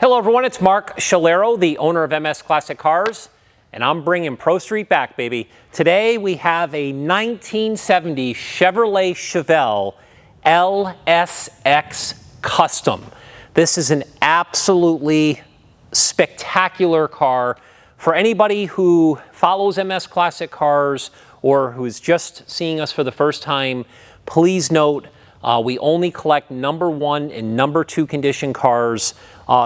Hello everyone, it's Mark Shalero, the owner of MS Classic Cars, and I'm bringing Pro Street back, baby. Today we have a 1970 Chevrolet Chevelle LSX Custom. This is an absolutely spectacular car for anybody who follows MS Classic Cars or who's just seeing us for the first time. Please note, we only collect #1 and #2 condition cars.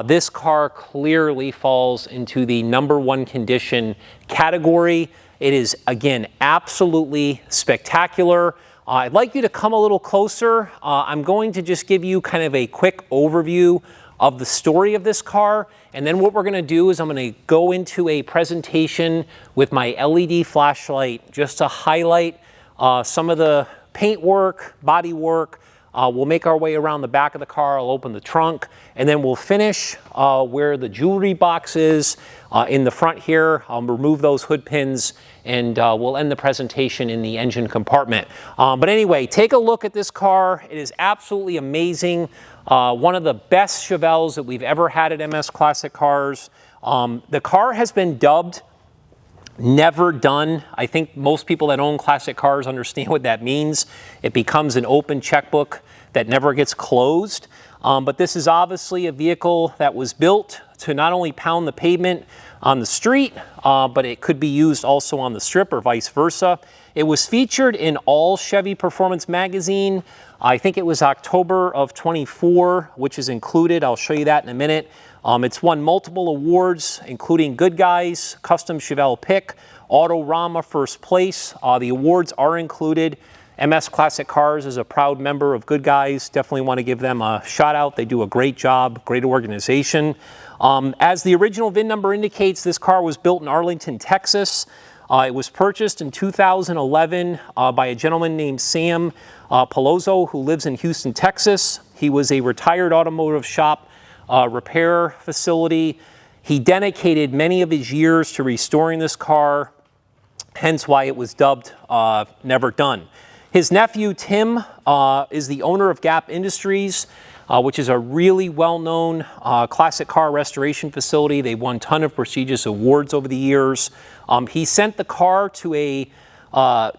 This car clearly falls into the #1 condition category. It is, again, absolutely spectacular. I'd like you to come a little closer. I'm going to just give you kind of a quick overview of the story of this car. And then what we're going to do is I'm going to go into a presentation with my LED flashlight just to highlight some of the paint work, body work. We'll make our way around the back of the car. I'll open the trunk, and then we'll finish where the jewelry box is in the front here. I'll remove those hood pins, and we'll end the presentation in the engine compartment. But anyway, take a look at this car. It is absolutely amazing. One of the best Chevelles that we've ever had at MS Classic Cars. The car has been dubbed never done. I think most people that own classic cars understand what that means. It becomes an open checkbook that never gets closed. But this is obviously a vehicle that was built to not only pound the pavement on the street, but it could be used also on the strip or vice versa. It was featured in all Chevy Performance magazine. I think it was October of 24, which is included. I'll show you that in a minute. It's won multiple awards, including Good Guys, Custom Chevelle Pick, Autorama First Place. The awards are included. MS Classic Cars is a proud member of Good Guys. Definitely want to give them a shout out. They do a great job, great organization. As the original VIN number indicates, this car was built in Arlington, Texas. It was purchased in 2011 by a gentleman named Sam Palozzo, who lives in Houston, Texas. He was a retired automotive shop repair facility. He dedicated many of his years to restoring this car, hence why it was dubbed never done. His nephew, Tim, is the owner of Gap Industries, which is a really well-known classic car restoration facility. They've won a ton of prestigious awards over the years. He sent the car to a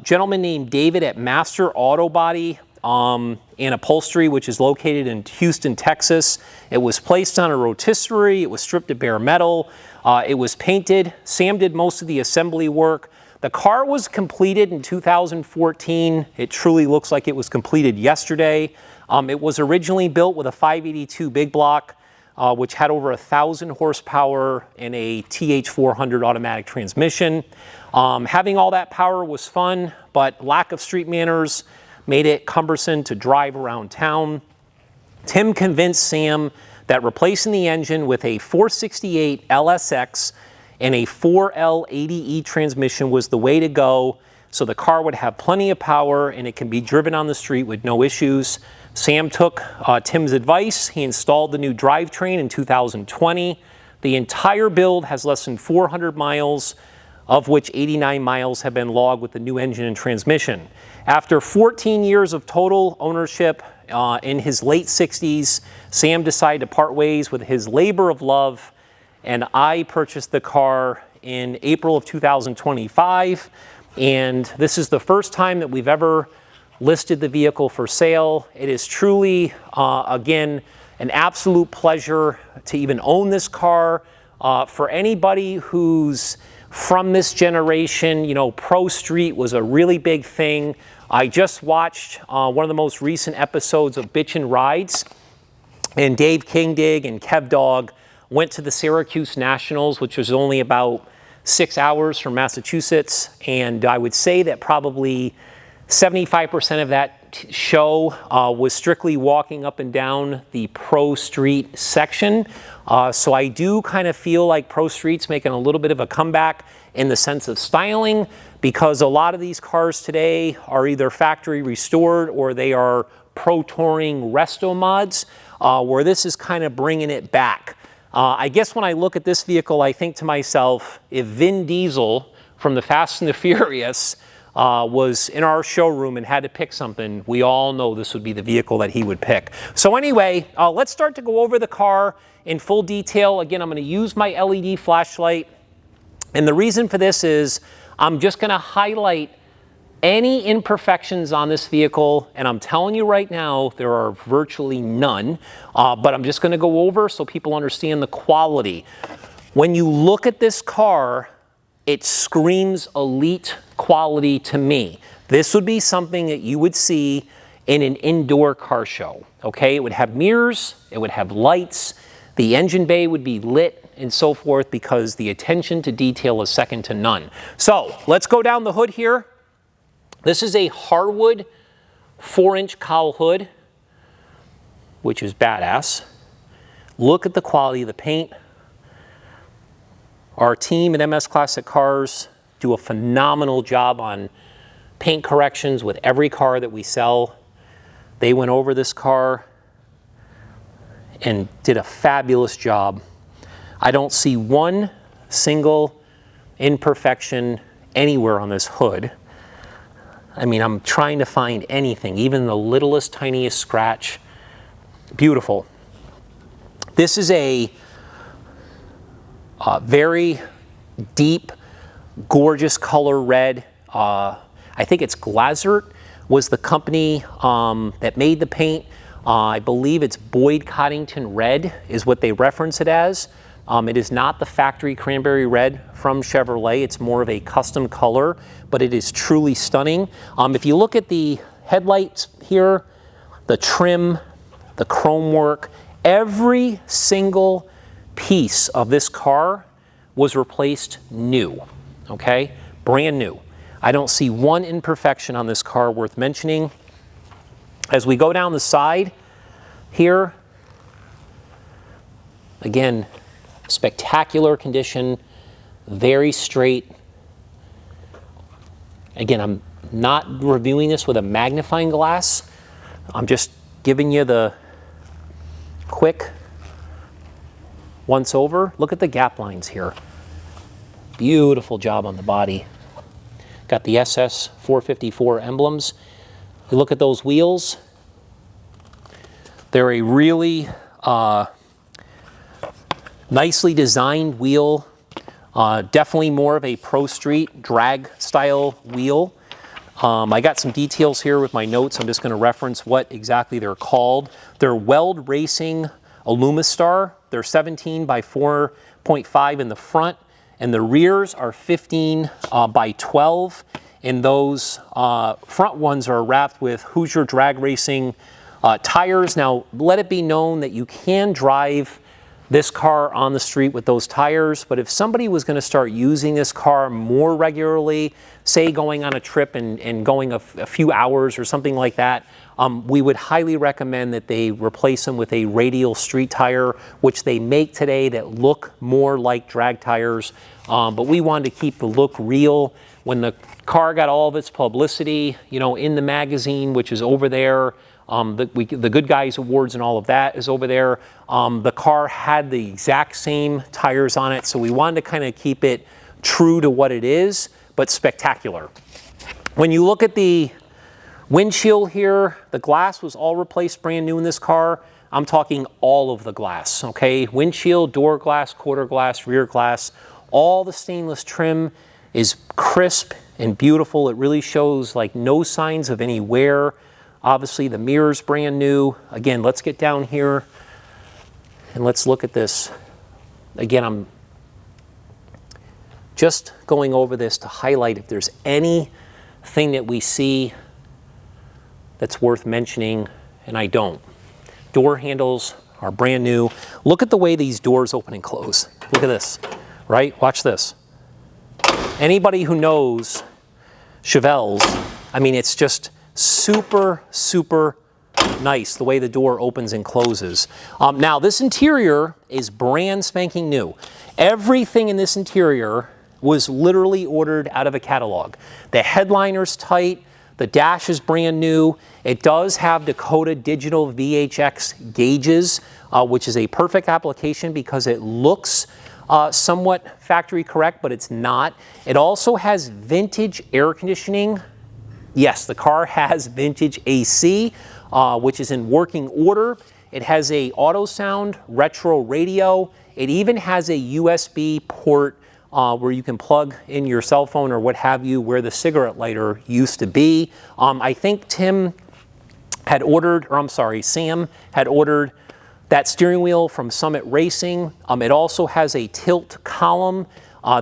gentleman named David at Master Auto Body and Upholstery, which is located in Houston, Texas. It was placed on a rotisserie. It was stripped of bare metal. It was painted. Sam did most of the assembly work. The car was completed in 2014. It truly looks like it was completed yesterday. It was originally built with a 582 big block, which had over 1,000 horsepower and a TH400 automatic transmission. Having all that power was fun, but lack of street manners made it cumbersome to drive around town. Tim convinced Sam that replacing the engine with a 468 LSX and a 4L80E transmission was the way to go, so the car would have plenty of power and it can be driven on the street with no issues. Sam took Tim's advice. He installed the new drivetrain in 2020. The entire build has less than 400 miles, of which 89 miles have been logged with the new engine and transmission. After 14 years of total ownership, in his late 60s, Sam decided to part ways with his labor of love, and I purchased the car in April of 2025. And this is the first time that we've ever listed the vehicle for sale. It is truly, again, an absolute pleasure to even own this car. For anybody who's from this generation, you know, Pro Street was a really big thing. I just watched one of the most recent episodes of Bitchin' Rides, and Dave Kingdig and Kev Dog went to the Syracuse Nationals, which was only about 6 hours from Massachusetts, and I would say that probably 75% of that show was strictly walking up and down the Pro Street section. So I do kind of feel like Pro Street's making a little bit of a comeback in the sense of styling, because a lot of these cars today are either factory restored or they are Pro Touring resto mods, where this is kind of bringing it back. I guess when I look at this vehicle, I think to myself, if Vin Diesel from the Fast and the Furious was in our showroom and had to pick something, we all know this would be the vehicle that he would pick. So anyway, let's start to go over the car in full detail. Again, I'm going to use my LED flashlight. And the reason for this is I'm just going to highlight any imperfections on this vehicle, and I'm telling you right now, there are virtually none, but I'm just going to go over so people understand the quality. When you look at this car, it screams elite quality to me. This would be something that you would see in an indoor car show, okay? It would have mirrors, it would have lights, the engine bay would be lit and so forth, because the attention to detail is second to none. So let's go down the hood here. This is a Harwood 4-inch cowl hood, which is badass. Look at the quality of the paint. Our team at MS Classic Cars do a phenomenal job on paint corrections with every car that we sell. They went over this car and did a fabulous job. I don't see one single imperfection anywhere on this hood. I mean, I'm trying to find anything, even the littlest, tiniest scratch. Beautiful. This is a very deep, gorgeous color red. I think it's Glasurit was the company that made the paint. I believe it's Boyd Coddington Red is what they reference it as. It is not the factory cranberry red from Chevrolet. It's more of a custom color, but it is truly stunning. If you look at the headlights here, the trim, the chrome work, every single piece of this car was replaced new, okay? Brand new. I don't see one imperfection on this car worth mentioning. As we go down the side here, again, spectacular condition, very straight. Again, I'm not reviewing this with a magnifying glass. I'm just giving you the quick once over. Look at the gap lines here. Beautiful job on the body. Got the SS 454 emblems. You look at those wheels. They're a really nicely designed wheel. Definitely more of a Pro Street drag style wheel. I got some details here with my notes. I'm just going to reference what exactly they're called. They're Weld Racing Alumastar. They're 17 by 4.5 in the front, and the rears are 15 by 12. And those front ones are wrapped with Hoosier Drag Racing tires. Now, let it be known that you can drive this car on the street with those tires, but if somebody was going to start using this car more regularly, say going on a trip and going a few hours or something like that, we would highly recommend that they replace them with a radial street tire, which they make today that look more like drag tires. But we wanted to keep the look real. When the car got all of its publicity, you know, in the magazine, which is over there, the Good Guys Awards and all of that is over there. The car had the exact same tires on it, so we wanted to kind of keep it true to what it is, but spectacular. When you look at the windshield here, the glass was all replaced brand new in this car. I'm talking all of the glass, okay? Windshield, door glass, quarter glass, rear glass, all the stainless trim is crisp and beautiful. It really shows like no signs of any wear. Obviously the mirror's brand new. Again, let's get down here and let's look at this. Again, I'm just going over this to highlight if there's anything that we see that's worth mentioning, and I don't. Door handles are brand new. Look at the way these doors open and close. Look at this, right? Watch this. Anybody who knows Chevelles, I mean, it's just super, super nice the way the door opens and closes. Now, this interior is brand spanking new. Everything in this interior was literally ordered out of a catalog. The headliner's tight, the dash is brand new. It does have Dakota digital VHX gauges, which is a perfect application because it looks somewhat factory correct, but it's not. It also has vintage air conditioning. Yes, the car has vintage AC, which is in working order. It has a auto sound retro radio. It even has a USB port where you can plug in your cell phone or what have you, where the cigarette lighter used to be. I think Tim had ordered, or I'm sorry, Sam had ordered that steering wheel from Summit Racing. It also has a tilt column.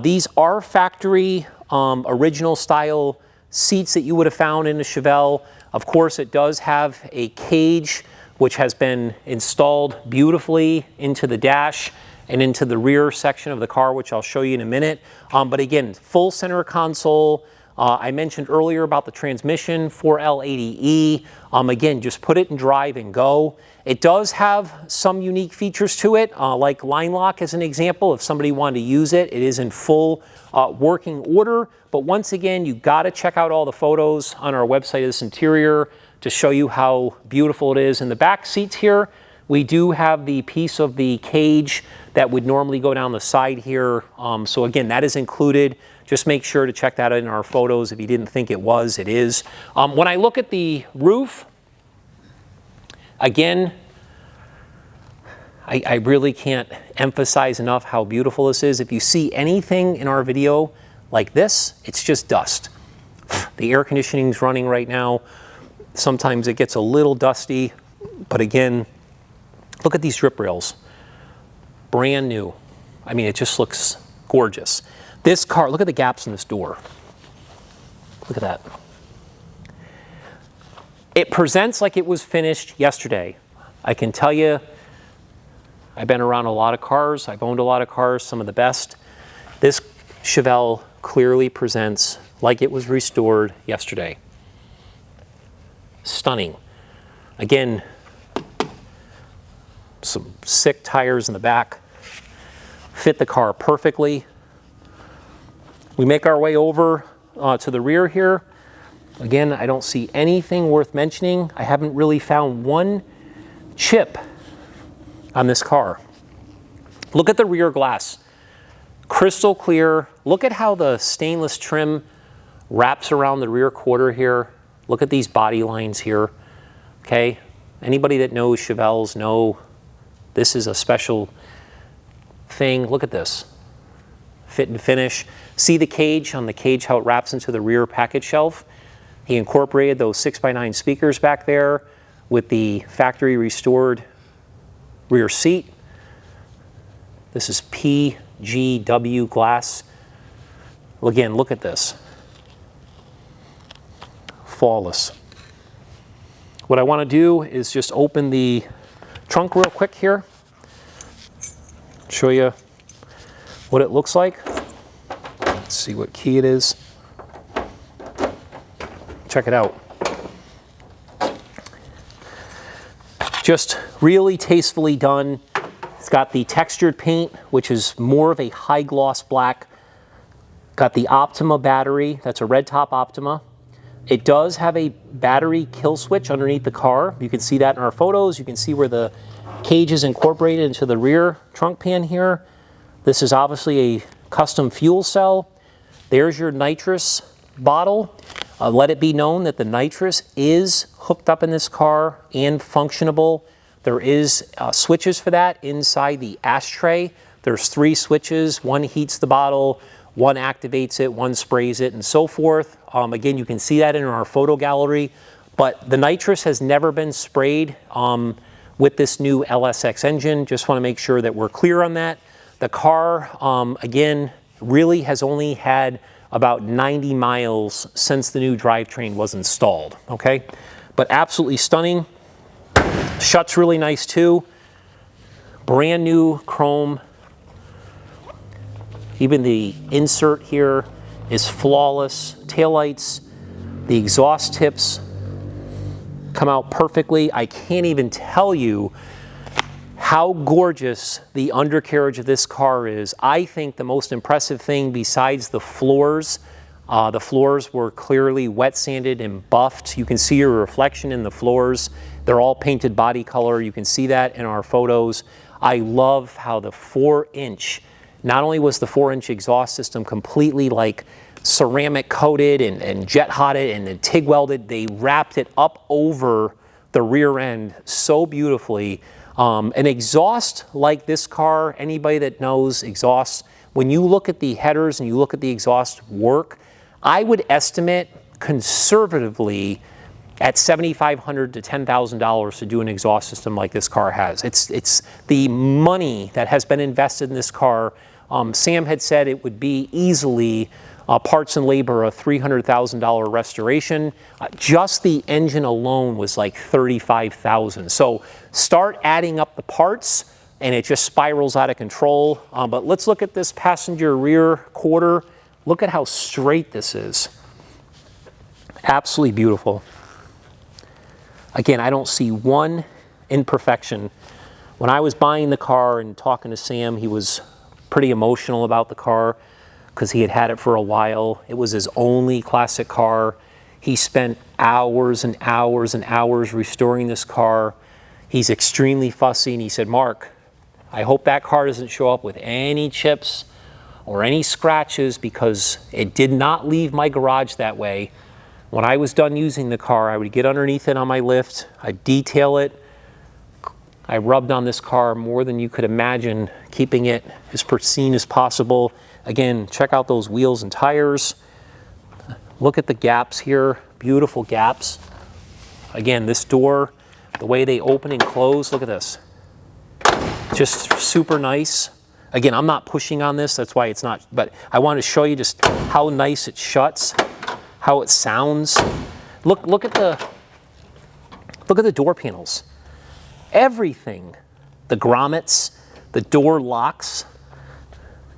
These are factory original style seats that you would have found in a Chevelle. Of course, it does have a cage which has been installed beautifully into the dash and into the rear section of the car, which I'll show you in a minute. But again, full center console. I mentioned earlier about the transmission 4L80E. Again, just put it in drive and go. It does have some unique features to it, like line lock as an example. If somebody wanted to use it, it is in full working order. But once again, you gotta check out all the photos on our website of this interior to show you how beautiful it is. In the back seats here, we do have the piece of the cage that would normally go down the side here. So again, that is included. Just make sure to check that out in our photos. If you didn't think it was, it is. When I look at the roof, again, I really can't emphasize enough how beautiful this is. If you see anything in our video like this, it's just dust. The air conditioning's running right now. Sometimes it gets a little dusty, but again, look at these drip rails. Brand new. I mean, it just looks gorgeous. This car, look at the gaps in this door. Look at that. It presents like it was finished yesterday. I can tell you, I've been around a lot of cars. I've owned a lot of cars, some of the best. This Chevelle clearly presents like it was restored yesterday. Stunning. Again, some sick tires in the back. Fit the car perfectly. We make our way over to the rear here. Again, I don't see anything worth mentioning. I haven't really found one chip on this car. Look at the rear glass. Crystal clear. Look at how the stainless trim wraps around the rear quarter here. Look at these body lines here. Okay, anybody that knows Chevelles know this is a special thing. Look at this. Fit and finish. See the cage on the cage, how it wraps into the rear package shelf. He incorporated those 6x9 speakers back there with the factory restored rear seat. This is PGW glass. Again, look at this. Flawless. What I want to do is just open the trunk real quick here. Show you what it looks like. Let's see what key it is. Check it out. Just really tastefully done. It's got the textured paint, which is more of a high gloss black. Got the Optima battery. That's a red top Optima. It does have a battery kill switch underneath the car. You can see that in our photos. You can see where the cage is incorporated into the rear trunk pan here. This is obviously a custom fuel cell. There's your nitrous bottle. Let it be known that the nitrous is hooked up in this car and functionable. There is switches for that inside the ashtray. There's 3 switches. One heats the bottle, one activates it, one sprays it, and so forth. Again, you can see that in our photo gallery, but the nitrous has never been sprayed with this new LSX engine. Just want to make sure that we're clear on that. The car, again, really has only had about 90 miles since the new drivetrain was installed, okay? But absolutely stunning. Shuts really nice too. Brand new chrome. Even the insert here is flawless. Taillights, the exhaust tips come out perfectly. I can't even tell you how gorgeous the undercarriage of this car is. I think the most impressive thing besides the floors were clearly wet sanded and buffed. You can see your reflection in the floors. They're all painted body color. You can see that in our photos. I love how the 4-inch not only was the 4-inch exhaust system completely like ceramic coated and jet hotted and then TIG welded, they wrapped it up over the rear end so beautifully. An exhaust like this car, anybody that knows exhausts, when you look at the headers and you look at the exhaust work, I would estimate conservatively at $7,500 to $10,000 to do an exhaust system like this car has. It's the money that has been invested in this car. Sam had said it would be easily parts and labor a $300,000 restoration. Just the engine alone was like $35,000. So start adding up the parts and it just spirals out of control. But let's look at this passenger rear quarter. Look at how straight this is. Absolutely beautiful. Again, I don't see one imperfection. When I was buying the car and talking to Sam, he was pretty emotional about the car because he had had it for a while. It was his only classic car. He spent hours and hours and hours restoring this car. He's extremely fussy, and he said, Mark, I hope that car doesn't show up with any chips or any scratches because it did not leave my garage that way. When I was done using the car, I would get underneath it on my lift, I'd detail it. I rubbed on this car more than you could imagine, keeping it as pristine as possible. Again, check out those wheels and tires. Look at the gaps here, beautiful gaps. Again, this door, the way they open and close, look at this. Just super nice. Again, I'm not pushing on this, that's why it's not, but I want to show you just how nice it shuts, how it sounds. Look at the door panels. Everything, the grommets, the door locks,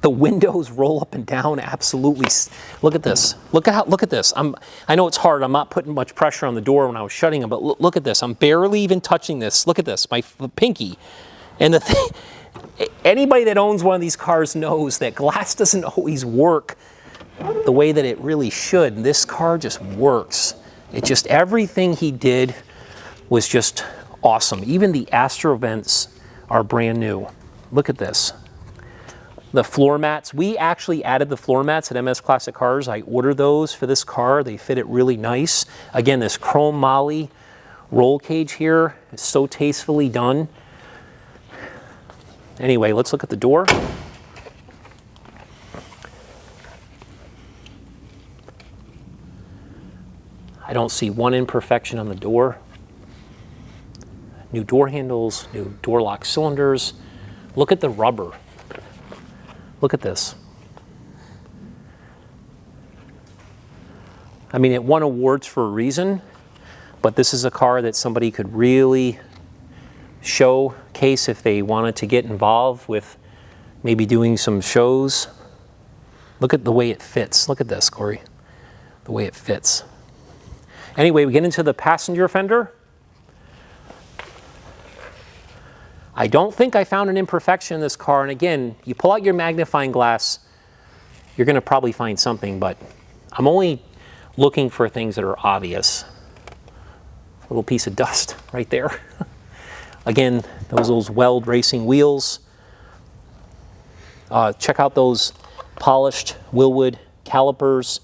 the windows roll up and down absolutely. Look at this. Look at this. I know it's hard. I'm not putting much pressure on the door when I was shutting them, but look at this. I'm barely even touching this. Look at this, my pinky. And the thing, anybody that owns one of these cars knows that glass doesn't always work the way that it really should. And this car just works. It just, everything he did was just awesome. Even the Astro vents are brand new. Look at this. The floor mats, we actually added the floor mats at MS Classic Cars. I ordered those for this car. They fit it really nice. Again, this chrome moly roll cage here is so tastefully done. Anyway, let's look at the door. I don't see one imperfection on the door. New door handles, new door lock cylinders. Look at the rubber. Look at this. I mean, it won awards for a reason, but this is a car that somebody could really showcase if they wanted to get involved with maybe doing some shows. Look at the way it fits. Look at this, Corey. The way it fits. Anyway, we get into the passenger fender. I don't think I found an imperfection in this car. And again, you pull out your magnifying glass, you're going to probably find something, but I'm only looking for things that are obvious. A little piece of dust right there. Again, those Weld Racing wheels. Check out those polished Wilwood calipers,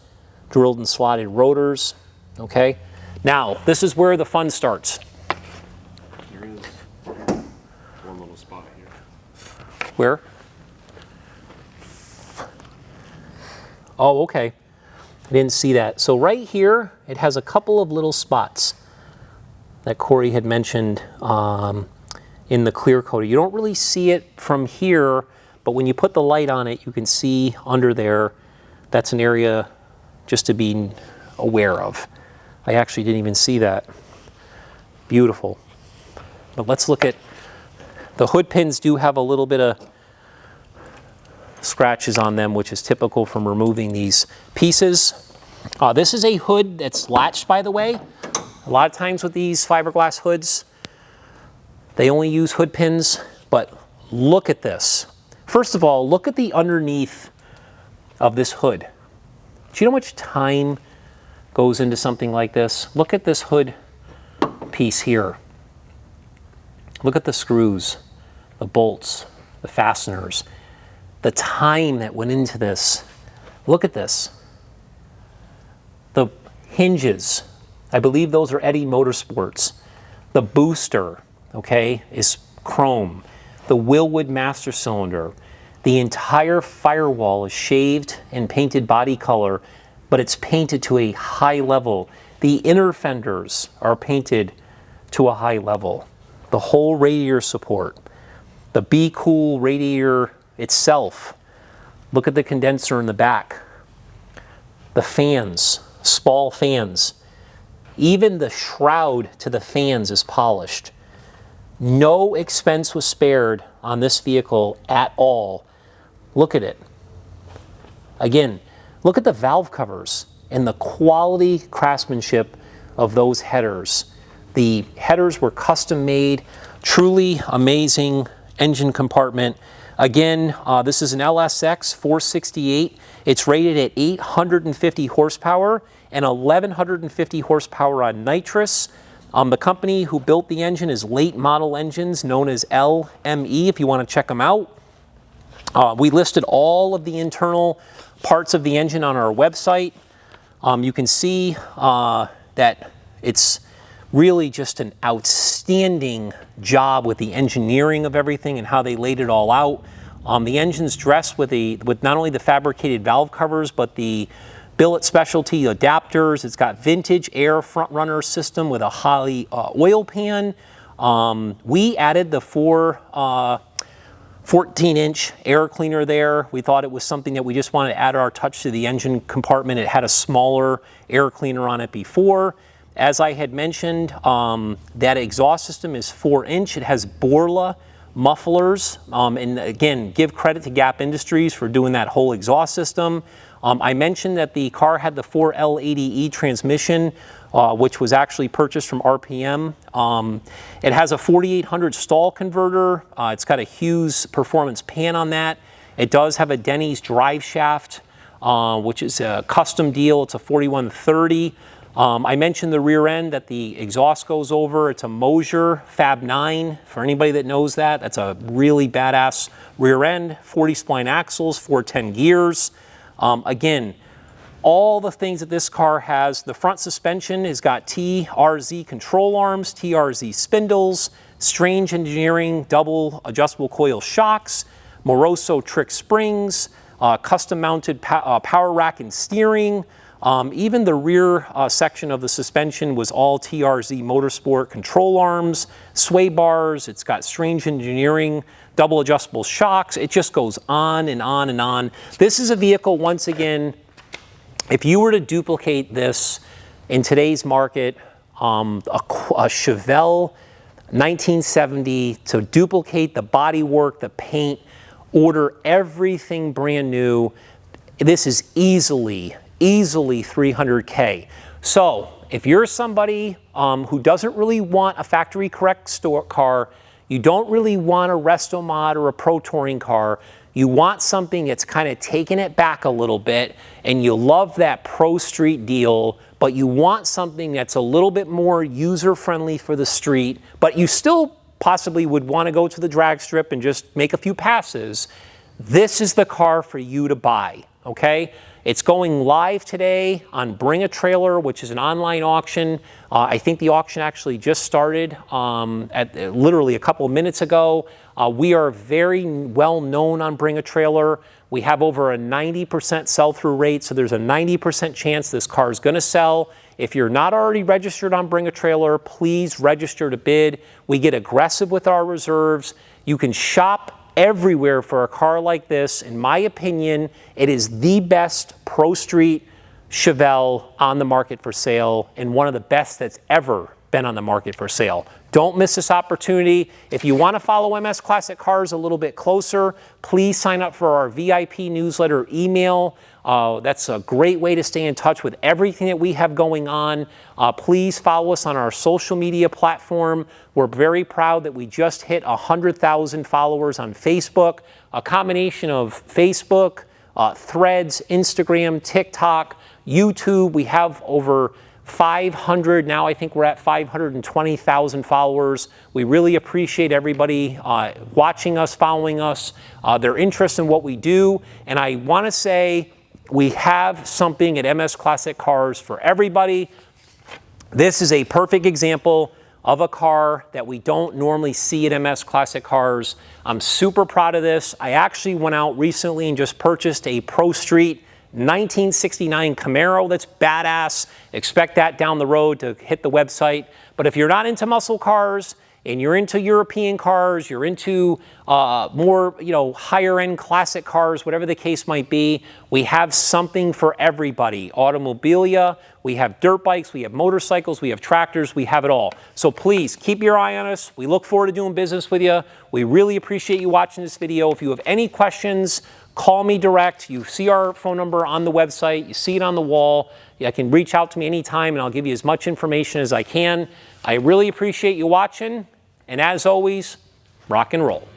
drilled and slotted rotors. Okay, now this is where the fun starts. There is one little spot here. Where? Oh, okay. I didn't see that. So right here, it has a couple of little spots that Corey had mentioned in the clear coat. You don't really see it from here, but when you put the light on it, you can see under there. That's an area just to be aware of. I actually didn't even see that. Beautiful. But let's look at, the hood pins do have a little bit of scratches on them, which is typical from removing these pieces. This is a hood that's latched, by the way. A lot of times with these fiberglass hoods, they only use hood pins, but look at this. First of all, look at the underneath of this hood. Do you know how much time goes into something like this? Look at this hood piece here. Look at the screws, the bolts, the fasteners. the time that went into this. Look at this. The hinges, I believe those are Eddie Motorsports. The booster, okay, is chrome. The Wilwood master cylinder. The entire firewall is shaved and painted body color, but it's painted to a high level. The inner fenders are painted to a high level. The whole radiator support. The Be Cool radiator itself. Look at the condenser in the back. The fans, Spall fans. Even the shroud to the fans is polished. No expense was spared on this vehicle at all. Look at it. Again, look at the valve covers and the quality craftsmanship of those headers. The headers were custom made, truly amazing engine compartment. Again, this is an LSX 468. It's rated at 850 horsepower and 1150 horsepower on nitrous. The company who built the engine is Late Model Engines, known as LME, if you want to check them out. We listed all of the internal parts of the engine on our website. You can see that it's really just an outstanding job with the engineering of everything and how they laid it all out. The engine's dressed with not only the fabricated valve covers, but the billet specialty adapters. It's got vintage air front runner system with a Holley oil pan. We added the 14-inch air cleaner there. We thought it was something that we just wanted to add our touch to the engine compartment. It had a smaller air cleaner on it before. As I had mentioned, that exhaust system is 4-inch. It has Borla mufflers. And again, give credit to Gap Industries for doing that whole exhaust system. I mentioned that the car had the 4L80E transmission, which was actually purchased from RPM. It has a 4800 stall converter. It's got a Hughes performance pan on that. It does have a Denny's drive shaft, which is a custom deal. It's a 4130. I mentioned the rear end that the exhaust goes over. It's a Mosier Fab 9. For anybody that knows that, that's a really badass rear end. 40 spline axles, 410 gears. Again, all the things that this car has. The front suspension has got TRZ control arms, TRZ spindles, Strange Engineering double adjustable coil shocks, Moroso trick springs, custom mounted power rack and steering. Even the rear section of the suspension was all TRZ Motorsport control arms, sway bars. It's got Strange Engineering double adjustable shocks. It just goes on and on and on. This is a vehicle, once again, if you were to duplicate this in today's market, a Chevelle 1970, to duplicate the bodywork, the paint, order everything brand new, this is easily 300K. So if you're somebody who doesn't really want a factory correct car, you don't really want a resto mod or a pro touring car, you want something that's kind of taking it back a little bit, and you love that pro street deal, but you want something that's a little bit more user-friendly for the street, but you still possibly would want to go to the drag strip and just make a few passes, this is the car for you to buy, okay? It's going live today on Bring a Trailer, which is an online auction. I think the auction actually just started literally a couple of minutes ago. We are very well known on Bring a Trailer. We have over a 90% sell-through rate, so there's a 90% chance this car is going to sell. If you're not already registered on Bring a Trailer, please register to bid. We get aggressive with our reserves. You can shop everywhere for a car like this. In my opinion, it is the best pro street Chevelle on the market for sale, and one of the best that's ever been on the market for sale. Don't miss this opportunity. If you want to follow MS Classic Cars a little bit closer, please sign up for our VIP newsletter email. That's a great way to stay in touch with everything that we have going on. Please follow us on our social media platform. We're very proud that we just hit 100,000 followers on Facebook, a combination of Facebook, Threads, Instagram, TikTok, YouTube. We have over 500, now I think we're at 520,000 followers. We really appreciate everybody watching us, following us, their interest in what we do. And I want to say we have something at MS Classic Cars for everybody. This is a perfect example of a car that we don't normally see at MS Classic Cars. I'm super proud of this. I actually went out recently and just purchased a Pro Street 1969 Camaro that's badass. Expect that down the road to hit the website. But if you're not into muscle cars and you're into European cars, you're into more, higher end classic cars, whatever the case might be, we have something for everybody. Automobilia, we have dirt bikes, we have motorcycles, we have tractors, we have it all. So please keep your eye on us. We look forward to doing business with you. We really appreciate you watching this video. If you have any questions, call me direct. You see our phone number on the website. You see it on the wall. You can reach out to me anytime and I'll give you as much information as I can. I really appreciate you watching. And as always, rock and roll.